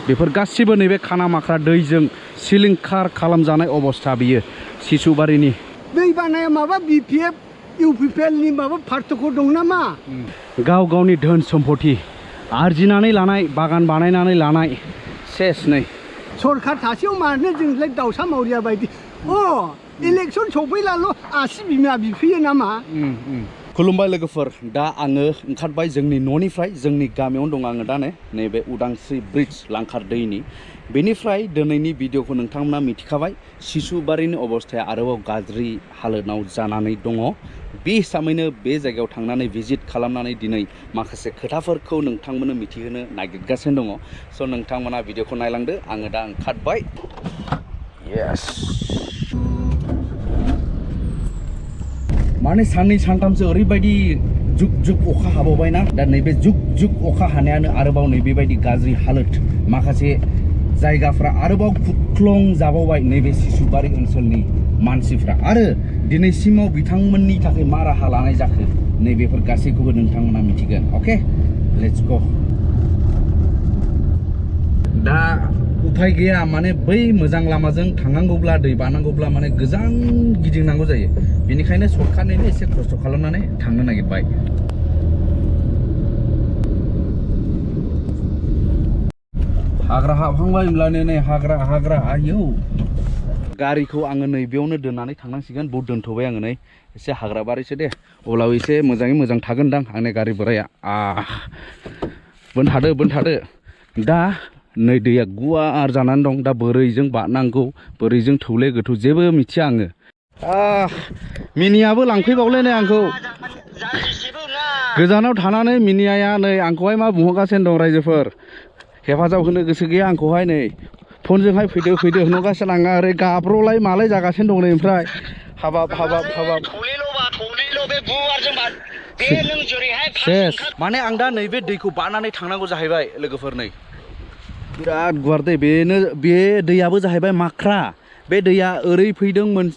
बेफोर गासिबो नैबे खाना माख्रा दैजों सिलिंखार खालामजानाय अबस्था बियो सिसुबारिनि दै बानाया माबा BPF UPPL नि माबा पार्थक्य दं नामा गाव गावनि धोन सम्पति आरजिनानै लानाय बागान बानायनानै लानाय सेस नै सरखार थासेयाव मानो जोंलाय दाउसा मावरिया बायदि इलेक्सन सफैलाल' आसि बिमा बिफैयो नामा खुलुमबाय लोगोफोर दा आङो ओंखारबाय जोंनि न'निफ्राय जोंनि गामियावनो दं आङो दा नैबे उदांस्रि ब्रिज लांखार दैनि बेनिफ्राय दिनैनि भिडिअखौ नोंथांमोना मिथिखाबाय सिसुबारिनि अबस्थाया आरोबाव गाज्रि हालोदाव जानानै दङ बे हिसाबैनो बे जायगायाव थांनानै भिजिट खालामनानै दिनै माखासे खोथाफोरखौ नोंथांमोननो मिथिहोनो नागिरगासिनो दङ स' नोंथांमोना भिडिअखौ नायलांदो आङो दा ओंखारबाय येस माने साननै सानथामसो ओरैबायदि जुग जुग अखा हाबावबायना दा नैबे जुग जुग अखा हानायानो आरोबाव नैबेबायदि गाज्रि हालोद माखासे जायगाफ्रा आरोबाव खुख्लं जाबावबाय नैबे सिसुबारि ओनसोलनि मानसिफ्रा आरो दिनैसिमाव बिथांमोननि थाखाय मा राहा लानाय जाखो नैबेफोर गासैखौबो नोंथांमोना मिथिगोन अके लेट्स गो दा उफाय गैया माने बै मोजां लामाजों थांनांगौब्ला दै बारनांगौब्ला माने गोजान गिदिंनांगौ जायो बेनिखायनो सरखारनिनो एसे खस्थ' खालामनानै थांनो नागिरबाय हाग्रा हाबहांबाय होनब्लानो नै हाग्रा आयौ गारिखौ आङो नैबेयावनो दोननानै थांनांसिगोन बहुत दोनथ'बाय आङो नै एसे हाग्रा बारिसो दे अब्लाबो एसे मोजाङै मोजां थागोनदां आंनि गारि बोराया बोनथादो दा नै दैया गुवार जानानै दं दा बोरैजों बारनांगौ बोरैजों थौले गोथौ जेबो मिथिया आङो मिनियाबो लांफैबावलै नै आंखौ गोजानाव थानानै मिनियाया नै आंखौहाय मा बुंहरगासिनो दं रायजोफोर हेफाजाब होनो गोसो गैया आंखौहाय नै फनजोंहाय फैदो होनहरगासिनो आङा ओरै गाब्र'लाय मालाय जागासिनो दं नै ओमफ्राय हाबाब सेस माने आं दा नैबे दैखौ बारनानै थांनांगौ जाहैबाय लोगोफोर नै बिराद गुवार दै बे दैयाबो जाहैबाय माख्रा बे दैया ओरै फैदोंमोन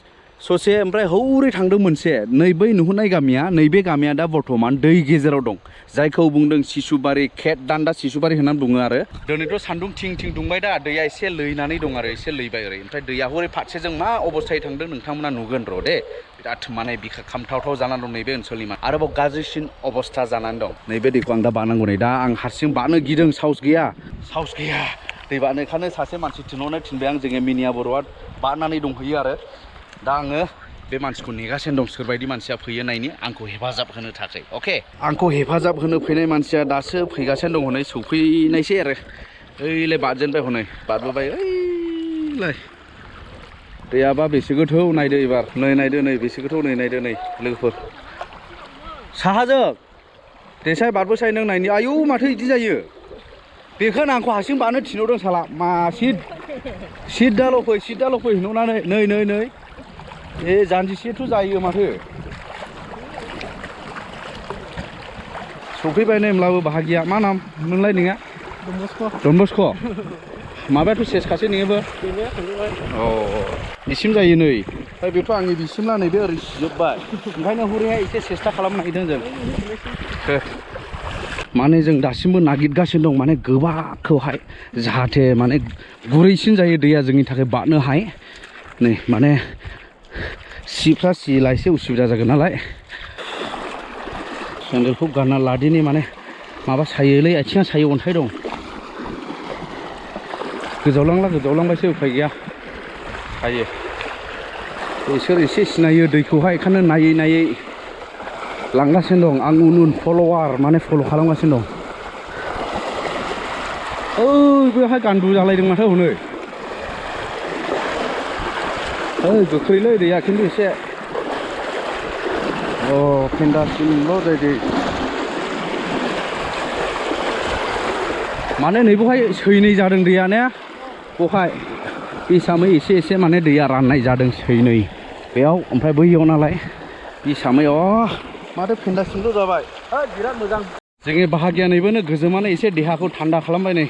ससे ओमफ्राय हौरै थांदों मोनसे नै बै नुहुरनाय गामिया नैबे गामिया दा बर्थमान दै गेजेराव दं जायखौ बुंदों सिसुबारि खेत दान्दा सिसुबारि होननानै बुङो आरो दिनैथ' सान्दुं थिं दुंबाय दा दैया एसे लैनानै दं आरो एसे लैबाय ओरै ओमफ्राय दैया हरै फारसेजों मा अबस्थायै थांदों नोंथांमोना नुगोन र' दे बिराद माने बिखा खामथावथाव जानानै दं नैबे ओनसोलनि आरोबाव गाज्रिसिन अबस्था जानानै दं नैबे दैखौ आं दा बारनांगौ नै दा आं हारसिं बारनो गिदों साहस गैया दै बारनायखायनो सासे मानसि थिनहरनो थिनबाय आं जोंनि मिनिया बर'आ बारनानै दंहैयो आरो दा आङो बे मानसिखौ नेगासिनो दं सोरबायदि मानसिया फैयो नायनि आंखौ हेफाजाब होनो थाखाय अके आंखौ हेफाजाब होनो फैनाय मानसिया दासो फैगासिनो दं हनै सौफैनायसै आरो ओइलाय बारजेनबाय हनै बारबोबाय ओइलाय दैयाबा बेसे गोथौ नायदो एबार नायदो नै बेसे गोथौ नायदो नै लोगोफोर साहाजों देसाय बारबोसाय नों नायनि आयौ माथो बिदि जायो बेखौनो आंखौ हारसिं बारनो थिनहरदों साला मा सिद्दाल' फै होनहरनानै नै ए जानजिसेथ' जायो माथो सफैबाय नै होमब्लाबो बाहागिया मा नाम नोंलाय नोंहा डनबस्क' माबायाथ' सेसखासै नोङोबो बिसिम जायो नै ओमफ्राय बेथ' आंनि बिसिमला नैबे ओरै सिजोब्बाय ओंखायनो हरैहाय एसे सेस्था खालामनो नागिरदों जों माने जों दासिमबो नागिरगासिनो दं माने गोबाखौहाय जाहाथे माने गुरैसिन जायो दैया जोंनि थाखाय बारनोहाय नै माने सिफ्रा सिला एसे उसुबिदा जागोन नालाय सेन्देलखौ गानना लादिनि माने माबा सायोलै आथिङा सायो अन्थाइ दं गोजावलांबायसो उफाय गैया सायो बिसोर एसे सिनायो दैखौहाय बेखायनो नायै लांगासिनो दं आं उन फल'वार माने फल' खालामगासिनो दं बेवहाय गान्दु जालायदों माथो हनै गोख्रैलै दैया खिन्थु एसे फेन्दासिमल' दै माने नैबेवहाय सैनै जादों दैया ने बहाय हिसाबै एसे माने दैया राननाय जादों सैनै बेयाव ओमफ्राय बैयाव नालाय हिसाबै माथो फेन्दासिमल' जाबाय बिराद मोजां जोंनि बाहागिया नैबोनो गोजोमानो एसे देहाखौ थान्दा खालामबाय नै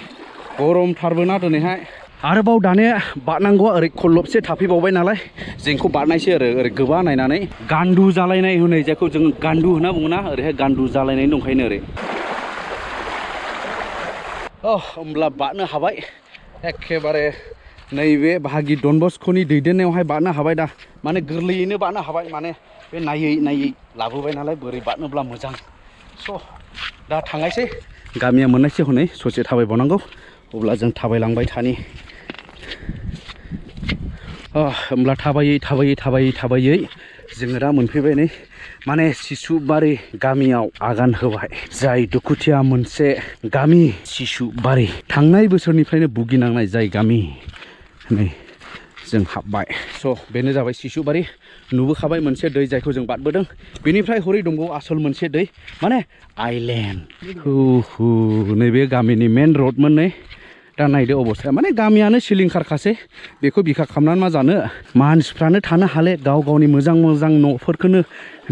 गरमथारबोना दिनैहाय आरोबाव दाने बारनांगौआ ओरै खल्लबसे थाफैबावबाय नालाय जोंखौ बारनायसै ओरै गोबा नायनानै गान्दु जालायनाय होनो जायखौ जों गान्दु होनना बुङोना ओरैहाय गान्दु जालायनाय दंखायनो ओरै होमब्ला बारनो हाबाय एखेबारे नैबे बाहागि डन बस्क'नि दैदेननायावहाय बारनो हाबाय दा माने गोरलैयैनो बारनो हाबाय माने बे नायै नायै लाबोबाय नालाय बोरै बारनोब्ला मोजां स' दा थांनायसै गामिया मोननायसै हनै ससे थाबायबावनांगौ अब्ला जों थाबायलांबाय थानि होमब्ला थाबायै जोङो दा मोनफैबाय नै माने सिसुबारि गामियाव आगान होबाय जाय दुखुथिया मोनसे गामि सिसुबारि थांनाय बोसोरनिफ्रायनो भुगिनांनाय जाय गामि नै जों हाबबाय स' बेनो जाबाय सिसुबारि नुबोखाबाय मोनसे दै जायखौ जों बारबोदों बेनिफ्राय हरै दंबावो आसल मोनसे दै माने आइलेण्ड नैबे गामिनि मेन रडमोन नै दा नायदो अबस्थाया माने गामियानो सिलिंखारखासै बेखौ बिखा खालामनानै मा जानो मानसिफ्रानो थानो हाले गाव गावनि मोजां मोजां न'फोरखौनो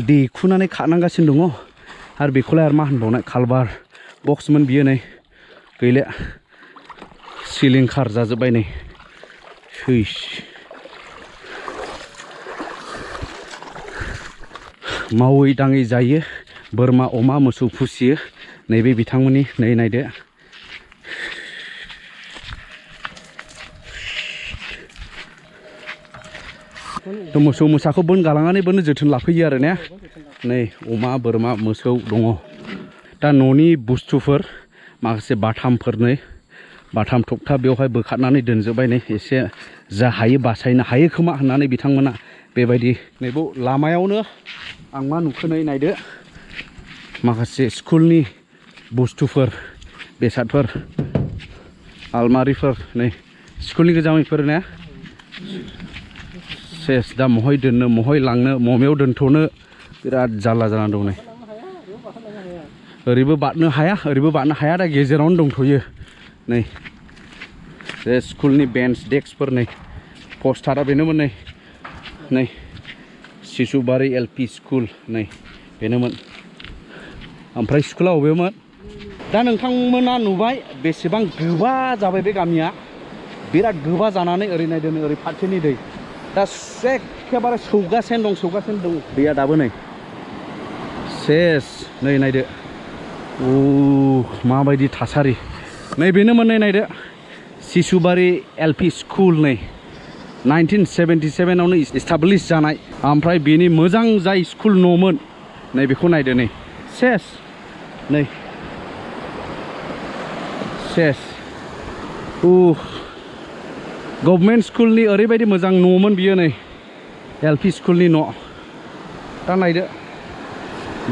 दैखुनानै खारनांगासिनो दङ आरो बेखौलाय आरो मा होनबावनाय कालबार बक्समोन बियो नै गैले सिलिंखार जाजोब्बाय नै मावै दाङै जायो बोरमा अमा मोसौ फिसियो नैबे बिथांमोननि नै नायदो मोसौ मोसाखौ गालांनानै जोथोन लाफैयो आरो ने नै अमा बोरमा मोसौ दङ दा न'नि बुस्थुफोर माखासे बाथामफोर नै बाथाम थखथा बेवहाय बोखारनानै दोनजोब्बाय नै एसे जा हायो बासायनो हायो खोमा होननानै बिथांमोना बेबायदि नैबे लामायावनो आं मा नुखो नै नायदो माखासे स्कुलनि बुस्थुफोर बेसादफोर आलमारिफोर नै स्कुलनि गोजामैफोर ने सेस दा महै दोननो महै लांनो ममेयाव दोनथ'नो बिराद जारला जानानै दं नै ओरैबो बारनो हाया दा गेजेरावनो दंथ'यो नै बे स्कुलनि बेन्च डेस्कफोर नै पस्टारा बेनोमोन नै सिसुबारि एलपि स्कुल नै बेनोमोन ओमफ्राय स्कुला अबेमोन दा नोंथांमोना नुबाय बेसेबां गोबा जाबाय बे गामिया बिराद गोबा जानानै ओरै नायदो ओरै फारसेनि दै दा एखेबारे सौगासेनो दं दैया दाबो नै सेस नै नायदो माबायदि थासारि नै बेनोमोन नै नायदो सिसुबारि एलपि स्कुल नै 1977आवनो इस्टाब्लिश जानाय ओमफ्राय बेनि मोजां जाय स्कुल न'मोन नै बेखौ नायदो नै सेस नै सेस गभर्नमेन्ट स्कुलनि ओरैबायदि मोजां न'मोन बियो नै एलपि स्कुलनि न' दा नायदो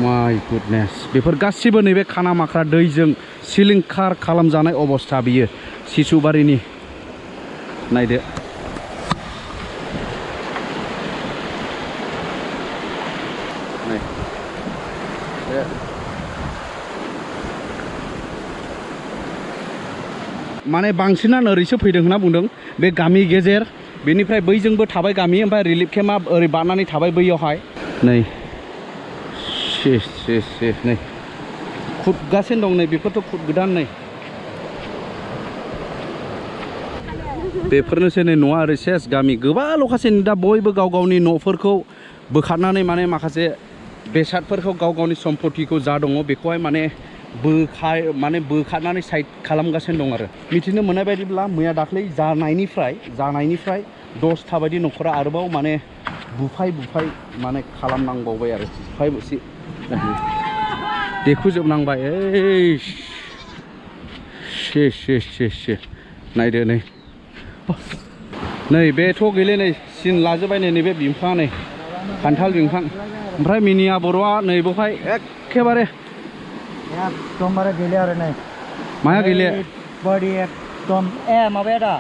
माय गुडनेस बेफोर गासिबो नैबे खाना माख्रा दैजों सिलिंखार खालामजानाय अबस्था बियो सिसुबारिनि नायदो माने बांसिनानो ओरैसो फैदों होनना बुंदों बे गामि गेजेर बेनिफ्राय बैजोंबो थाबाय गामि ओमफ्राय रिलिफ केम्पआ ओरै बारनानै थाबाय बैयावहाय नै नै खुदगासिनो दं नै बेफोरथ' खुद गोदान नै बेफोरनोसै नै न'आ ओरै सेस गामि गोबाल'खासै दा बयबो गाव गावनि न'फोरखौ बोखारनानै माने माखासे बेसादफोरखौ गाव गावनि सम्पतिखौ जा दङ बेखौहाय माने बोखारनानै साइड खालामगासिनो दं आरो मिथिनो मोननाय बायदिब्ला मैया दाख्लै जानायनिफ्राय 10था बायदि न'खरा आरोबाव माने बुफाय माने खालामनांबावबाय आरो देखुजोबनांबाय नायदो नै बेथ' गैले नै सिन लाजोब्बाय नैबे बिफाङा नै खान्थाल बिफां ओमफ्राय मिनिया बर'आ नै बेवहाय एखेबारे एकदमबारे गैले आरो नै माया गैले बडि एकदम माबाया दा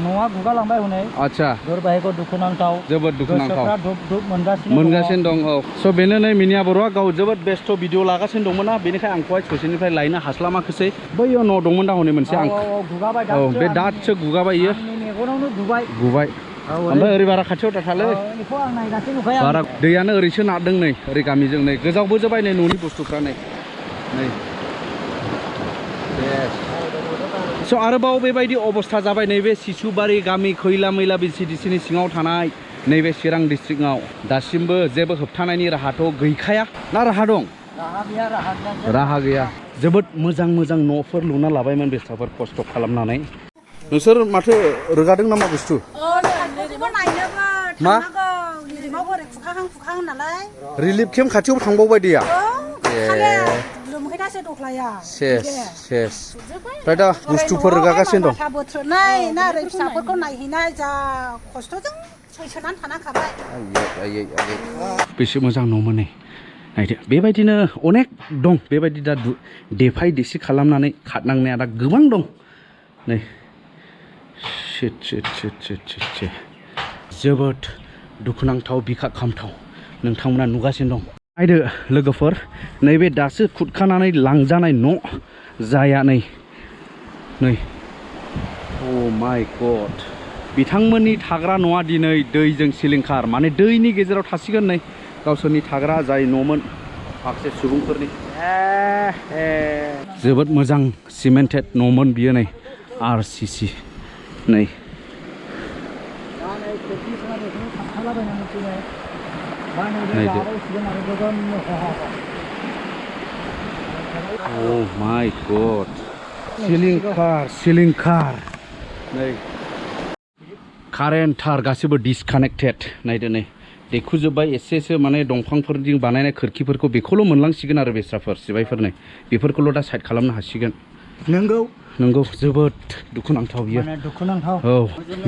न'आ गुगालांबाय हनै आच्छा गोरबायखौ दुखुनांथाव जोबोद दुखुनांथाव धुप मोनगासिनो दं औ स' बेनो नै मिनिया बर'आ गाव जोबोद बेस्थ' भिडिअ लागासिनो दंमोन ना बेनिखाय आंखौहाय ससेनिफ्राय लायनो हास्लामाखिसै बैयाव न' दंमोन दा हनै मोनसे आं औ बे दासो गुगाबाय इयो मेगनावनो गुबाय ओमफ्राय ओरै बारा खाथियाव दाथालै बारा दैयानो ओरैसो नारदों नै ओरै गामिजों नै गोजावबो जोबाय नै न'नि बुस्थुफ्रा नै स' आरोबाव बेबायदि अबस्था जाबाय नैबे सिसुबारि गामि खैला मैला बिसिडिसिनि सिङाव थानाय नैबे चिरां डिस्ट्रिक्टआव दासिमबो जेबो होबथानायनि राहाथ' गैखाया ना राहा दं राहा गैया जोबोद मोजां न'फोर लुना लाबायमोन बेस्राफोर खस्थ' खालामनानै नोंसोर माथो रोगादों नामा बुस्थु मा रिलिफ केम्प खाथियाव थांबावबाय दैया सेस सेस ओमफ्राय दा बुस्थुफोर रोगागासिनो दं फिसाफोरखौ नायहैनाय जा खस्थ'जों सैसोनानै थानांखाबाय बेसे मोजां न'मोन नै नायदो बेबायदिनो अनेक दं बेबायदि दा देफाय देसि खालामनानै खारनांनाया दा गोबां दं नै जोबोद दुखुनांथाव बिखा खामथाव नोंथांमोना नुगासिनो दं नायदो लोगोफोर नैबे दासो खुरखानानै लांजानाय न' जाया नै अ माय गड बिथांमोननि थाग्रा न'आ दिनै दैजों सिलिंखार माने दैनि गेजेराव थासिगोन नै गावसोरनि थाग्रा जाय न'मोन माखासे सुबुंफोरनि जोबोद मोजां सिमेन्टेड न'मोन बियो नै RCC नै Oh my god सिलिंखार नै कारेन्ट थार गासिबो डिसकानेक्टेड नायदो नै देखुजोब्बाय एसेसो माने दंफांफोरजों बानायनाय खोरखिफोरखौ बेखौल' मोनलांसिगोन आरो बेस्राफोर सिबायफोर नै बेफोरखौल' दा साइड खालामनो हासिगोन नंगौ जोबोद दुखुनांथाव बियो औ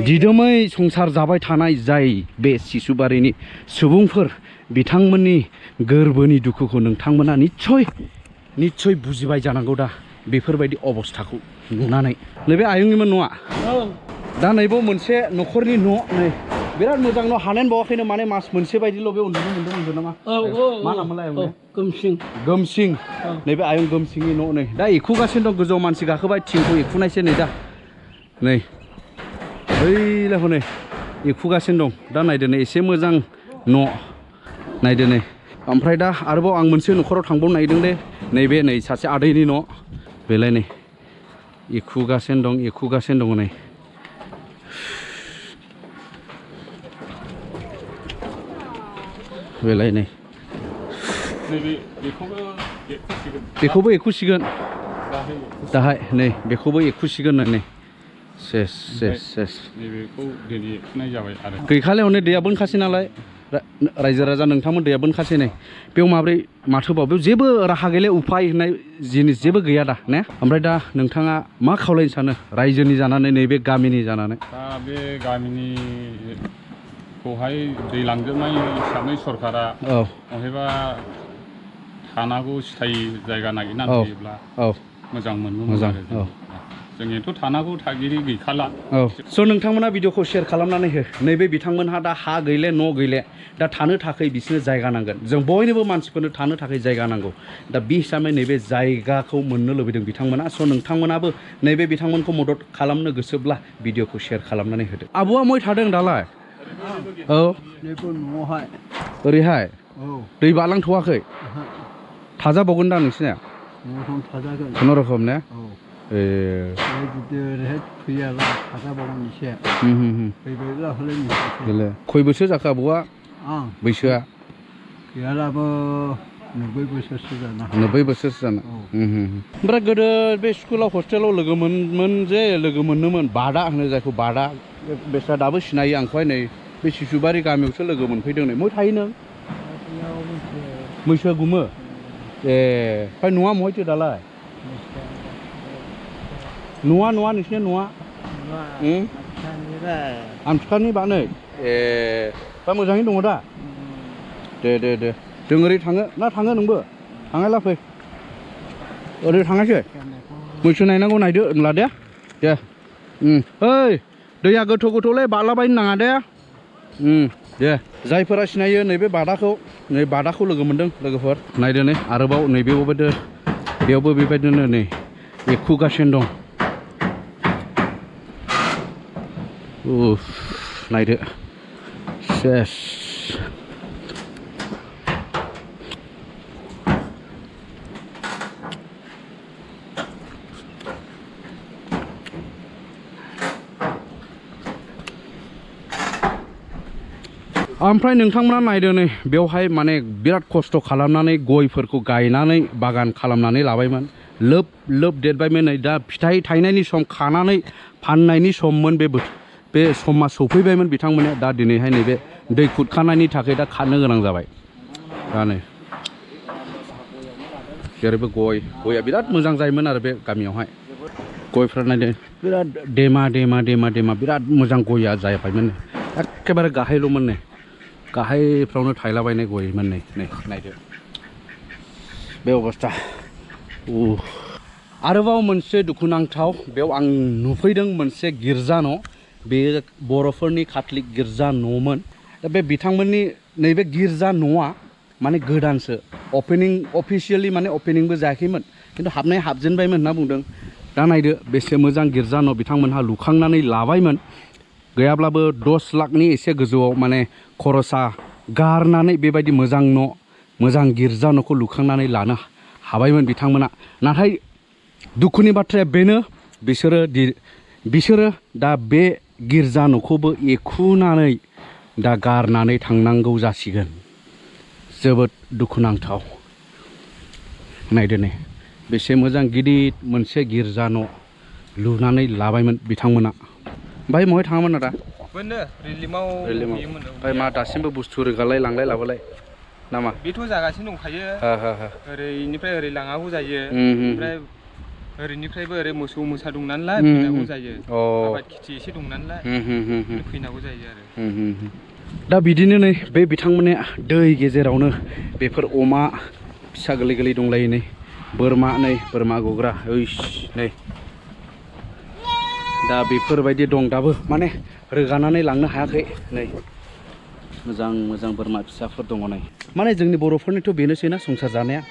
दिदोमै संसार जाबाय थानाय जाय बे सिसुबारिनि सुबुंफोर बिथांमोननि गोरबोनि दुखुखौ नोंथांमोना निस्सय बुजिबाय जानांगौ दा बेफोरबायदि अबस्थाखौ नुनानै नैबे आयंनिमोन न'आ दा नैबाव मोनसे न'खरनि न' नै बिराद मोजां न' हानायानो बावाखैनो माने मास मोनसे बायदिल' बे उन्दुनो मोनदों नामा मा नाममोनलाय गोमसिं नैबे आयं गोमसिंनि न' नै दा एखुगासिनो दं गोजौआव मानसि गाखोबाय थिंखौ एखुनायसो नै दा नै बैलाखौ नै एखुगासिनो दं दा नायदो नै एसे मोजां न' नायदो नै ओमफ्राय दा आरोबाव आं मोनसे न'खराव थांबावनो नागिरदों दे नैबे नै सासे आदैनि न' बेलाय नै एखुगासिनो दं नै बेलाय नै बेखौबो एखुसिगोन दाहाय नै बेखौबो एखुसिगोन नै सेस नैबेखौ दिनै एखुनाय जाबाय आरो गैखाले हनै दैया बोनखासै नालाय रायजो राजा नोंथांमोन दैया बोनखासै नै बेयाव माब्रै माथोबाव बेयाव जेबो राहा गैले उफाय होननाय जिनिस जेबो गैया दा ने ओमफ्राय दा नोंथाङा मा खावलायनो सानो रायजोनि जानानै नैबे गामिनि जानानै दा बे गामिनि खौहाय दै लांजोबनाय हिसाबै सरकारा बहायबा थानांगौ स्थायि जायगा नागिरनानै होयोब्ला मोजां मोनगौमोन आरो जोंनिथ' थानांगौ थागिरि गैखाला स' नोंथांमोना भिडिअखौ शेयार खालामनानै हो नैबे बिथांमोनहा दा हा गैले न' गैले दा थानो थाखाय बिसोरनो जायगा नांगोन जों बयनोबो मानसिफोरनो थानो थाखाय जायगा नांगौ दा बे हिसाबै नैबे जायगाखौ मोननो लुबैदों बिथांमोना स' नोंथांमोनाबो नैबे बिथांमोनखौ मदद खालामनो गोसोब्ला भिडिअखौ शेयार खालामनानै होदो आब'आ मै थादों दालाय ओरैहाय दै बारलांथ'वाखै थाजाबावगोन दा नोंसिना खुनुरुखुम ने खय बोसोर जाखो आबौआ बैसोआ 90 बोसोरसो जाना ओमफ्राय गोदो बे स्कुलाव हस्टेलाव लोगो मोनोमोन बादा होनो जायखौ बादा बेस्रा दाबो सिनायो आंखौहाय नै बे सिसुबारि गामियावसो लोगो मोनफैदों नै मै थायो नों मैसो गुमो ओमफ्राय न'आ महायथो दालाय न'आ नोंसिना न'आ आमथिखानि बानै दा मोजाङै दङ दा दे जों ओरै थाङो ना थाङो नोंबो थांनायला फै ओरै थाङासै मैसो नायनांगौ नायदो होनब्ला दे ओइ दैया गोथौलै बारलाबायनो नाङा दे दे जायफोरा सिनायो नैबे बादाखौ लोगो मोनदों लोगोफोर नायदो नै आरोबाव बेयावबो बेबायदिनो नै एखुगासिनो दं नायदो सेस ओमफ्राय नोंथांमोना नायदो नै बेवहाय माने बिराद खस्थ' खालामनानै गयफोरखौ गायनानै बागान खालामनानै लाबायमोन लोब लोब देरबायमोन नै दा फिथाइ थायनायनि सम खानानै फाननायनि सममोन बे समा सफैबायमोन बिथांमोना दा दिनैहाय नैबे दै खुरखानायनि थाखाय दा खानो गोनां जाबाय दा नै जेरैबो गया बिराद मोजां जायोमोन आरो बे गामियावहाय गयफ्रा नायदो बिराद देमा बिराद मोजां गया जायाखैमोन एखेबारे गाहायल'मोन नै गाहायफ्रावनो थायलाबायनाय गयमोन नै नायदो बे अबस्था आरोबाव मोनसे दुखुनांथाव बेयाव आं नुफैदों मोनसे गिर्जा न' बे बर'फोरनि काथलिक गिर्जा न'मोन दा बे बिथांमोननि नैबे गिर्जा न'आ माने गोदानसो अफिसियेलि माने अपेनिंबो जायाखैमोन खिन्थु हाबजेनबायमोन होनना बुंदों दा नायदो बेसे मोजां गिर्जा न' बिथांमोनहा लुखांनानै लाबायमोन गैयाब्लाबो 10 लाखनि एसे गोजौआव माने खरसा गारनानै बेबायदि मोजां न' मोजां गिर्जा न'खौ लुखांनानै लानो हाबायमोन बिथांमोना नाथाय दुखुनि बाथ्राया बेनो बिसोरो दा बे गिर्जा न'खौबो एखुनानै दा गारनानै थांनांगौ जासिगोन जोबोद दुखुनांथाव नायदो नै बेसे मोजां गिदिर मोनसे गिर्जा न' लुनानै लाबायमोन बिथांमोना ओमफ्राय महाय थाङामोन आदा रिलिमाव ओमफ्राय मा दासिमबो बुस्थु रोगालाय लांलाय लाबोलाय नामा बेथ' जागासिनो दंखायो ओरैनिफ्राय ओरै लाङागौ जायो ओमफ्राय ओरैनिफ्रायबो ओरै मोसौ मोसा दं नालाय फैनांगौ जायो आबाद खेथि एसे दं नालाय फैनांगौ जायो आरो दा बिदिनो नै बे बिथांमोननि दै गेजेरावनो बेफोर अमा फिसा गोरलै दंलायो नै बोरमा गग्रा नै दा बेफोरबायदि दं दाबो माने रोगानानै लांनो हायाखै नै मोजां बोरमा फिसाफोर दङ नै माने जोंनि बर'फोरनिथ' बेनोसैना संसार जानाया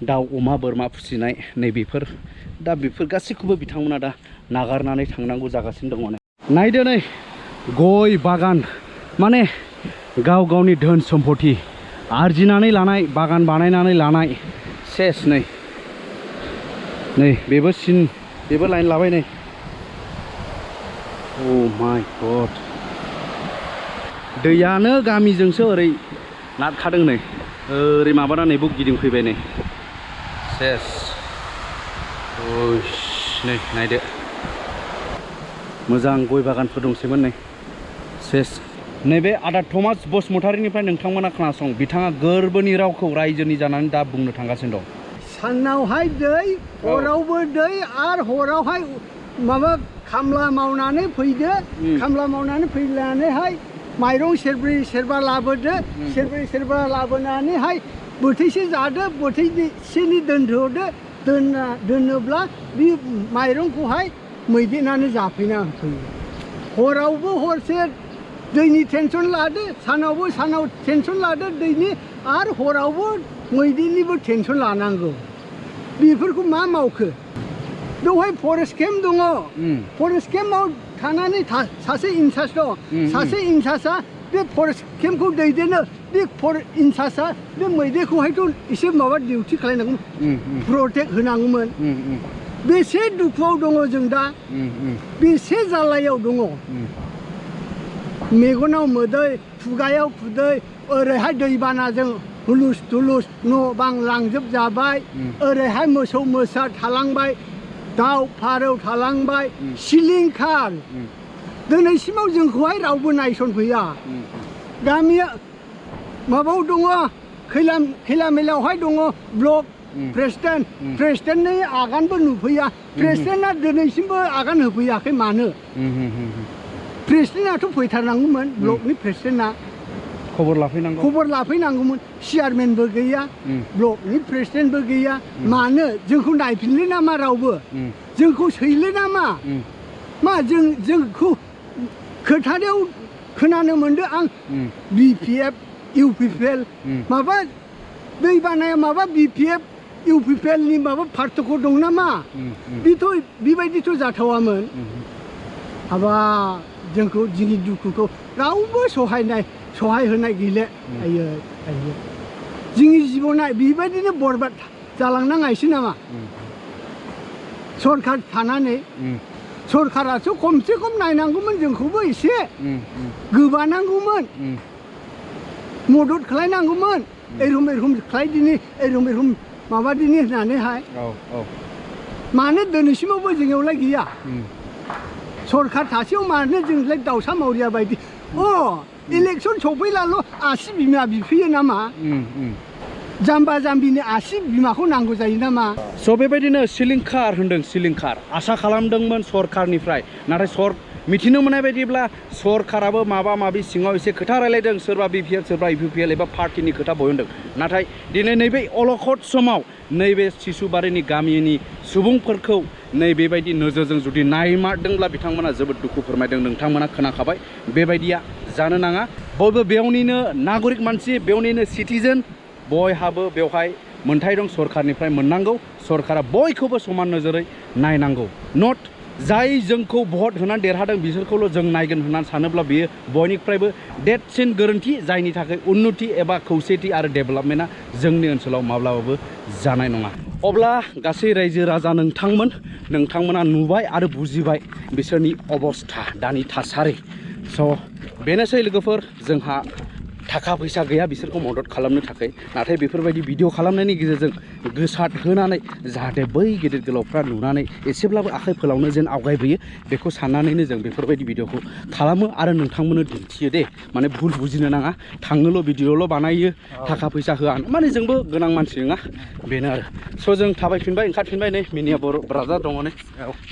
दाउ अमा बोरमा फिसिनाय नै बेफोर गासैखौबो बिथांमोना दा नागारनानै थांनांगौ जागासिनो दङ नै नायदो नै गय बागान माने गावनि धोन सम्पति आरजिनानै लानाय बागान बानायनानै लानाय सेस नै बेबो लाइन लाबाय नै अ माय गड दैयानो गामिजोंसो ओरै नारखादों नै ओरै माबानानै गिदिंफैबाय नै सेस नै नायदो मोजां गय बागानफोर दंसैमोन नै सेस नैबे आदा थमास बसुमतारीनिफ्राय नोंथांमोना खोनासं बिथाङा गोरबोनि रावखौ रायजोनि जानानै दा बुंनो थांगासिनो दं सानावहाय दै हरावबो दै आरो हरावहाय माबा खामला मावनानै फैदो खामला मावनानै फैनानैहाय माइरं सेरबा लाबोदो सेरबा लाबोनानैहाय बोथिसे जादो बोथिसेनि दोनथ'दो दोनोब्ला बे माइरंखौहाय मैदेनानै जाफैना होफैयो हरावबो हरसे दैनि टेनसन लादो सानाव टेनसन लादो दैनि आरो हरावबो मैदेरनिबो टेनसन लानांगौ बेफोरखौ मा मावखो बेवहाय फरेस्ट केम्प दङ फरेस्ट केम्पआव थानानै सासे इनचार्ज दं सासे इनचार्जआ बे फरेस्ट केम्पखौ दैदेनो बे इनचार्जआ बे मैदेरखौहायथ' एसे माबा डिउटि खालामनांगौमोन प्रटेक्ट होनांगौमोन बेसे दुखुआव दङ जों दा बेसे जालायाव दङ मेगनाव मोदै खुगायाव खुदै ओरैहाय दैबानाजों हुलुस थुलुस न' बां लांजोबजाबाय ओरैहाय मोसौ मोसा थालांबाय दाउ फारौ थालांबाय सिलिंखार दिनैसिमाव जोंखौहाय रावबो नायसनफैया गामिया माबायाव दङ खैला मेलायावहाय दङ ब्लक प्रेसिडेन्टनि आगानबो नुफैया प्रेसिडेन्टआ दिनैसिमबो आगान होफैयाखै मानो प्रेसिडेन्टआथ' फैथारनांगौमोन ब्लकनि प्रेसिडेन्टआ खबर लाफैनांगौमोन चेयारमेनबो गैया ब्लकनि प्रेसिडेन्टबो गैया मानो जोंखौ नायफिनलै नामा रावबो जोंखौ सैलै नामा मा जोंखौ खोथायाव खोनानो मोनदों आं BPF UPPL माबा दै बानाया माबा BPF UPPL नि माबा पार्थक्य दं नामा बेबायदिथ' जाथावामोन हाबा जोंखौ जोंनि दुखुखौ रावबो सहाय होनाय गैले जोंनि जिबना बेबायदिनो बरबाद जालांनाङासै नामा सरखार थानानै सरखारासो खमसे खम नायनांगौमोन जोंखौबो एसे गोबानांगौमोन मदद खालायनांगौमोन एरम खालायदिनि एरम माबादिनि होननानैहाय मानो दिनैसिमावबो जोंनियावलाय गैया सरखार थासेयाव मानो जोंलाय दाउसा मावरिया बायदि इलेक्सन सफैलाल' आसि बिमा बिफैयो नामा जाम्बा जाम्बिनि आसि बिमाखौ नांगौ जायो नामा स' बेबायदिनो सिलिंखार होनदों सिलिंखार आसा खालामदोंमोन सरखारनिफ्राय नाथाय मिथिनो मोननाय बायदिब्ला सरखाराबो माबा माबि सिङाव एसे खोथा रायलायदों सोरबा BPF सोरबा UPPL एबा पार्टिनि खोथा बयनदों नाथाय दिनै नैबे अलखद समाव नैबे सिसुबारिनि गामिनि सुबुंफोरखौ नैबेबायदि नोजोरजों जुदि नायमारदोंब्ला बिथांमोना जोबोद दुखु फोरमायदों नोंथांमोना खोनाखाबाय बेबायदिया जानो नाङा बयबो बेयावनिनो नागरिक मानसि बेयावनिनो सिटिजेन बयहाबो बेवहाय मोनथाय दं सरखारनिफ्राय मोननांगौ सरखारा बयखौबो समान नोजोरै नायनांगौ नट जाय जोंखौ भट होनानै देरहादों बिसोरखौल' जों नायगोन होननानै सानोब्ला बेयो बयनिफ्रायबो देरसिन गोरोन्थि जायनि थाखाय उन्नति एबा खौसेथि आरो डेभेलपमेन्टआ जोंनि ओनसोलाव माब्लाबाबो जानाय नङा अब्ला गासै रायजो राजा नोंथांमोना नुबाय आरो बुजिबाय बिसोरनि अबस्था दानि थासारि स' बेनोसै लोगोफोर जोंहा थाखा फैसा गैया बिसोरखौ मदद खालामनो थाखाय नाथाय बेफोरबायदि भिडिअ खालामनायनि गेजेरजों गोसार होनानै जाहाथे बै गिदिर गोलावफ्रा नुनानै एसेब्लाबो आखाइ फोलावनो जेन आवगायबोयो बेखौ साननानैनो जों बेफोरबायदि भिडिअखौ खालामो आरो नोंथांमोननो दिन्थियो दे माने भुल बुजिनो नाङा थाङोल' भिडिअल' बानायो थाखा फैसा होआ माने जोंबो गोनां मानसि नङा बेनो आरो स' जों थाबायफिनबाय ओंखारफिनबाय नै मिनिया बर' ब्रादार दङ नै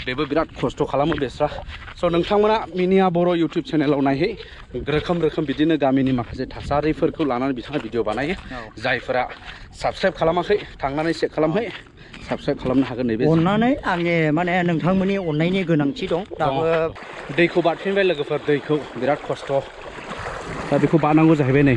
बेबो बिराद खस्थ' खालामो बेस्रा स' नोंथांमोना मिनिया बर' इउटुब चेनेलाव नायहै रोखोम बिदिनो गामिनि माखासे थासारिफोरखौ लानानै बिथाङा भिडिअ बानायो जायफोरा साबस्क्राइब खालामाखै थांनानै चेक खालामहै साबस्क्राइब खालामनो हागोन नैबे अननानै आंनि माने नोंथांमोननि अननायनि गोनांथि दं दाबो दैखौ बारफिनबाय लोगोफोर दैखौ बिराद खस्थ' दा बेखौ बारनांगौ जाहैबाय नै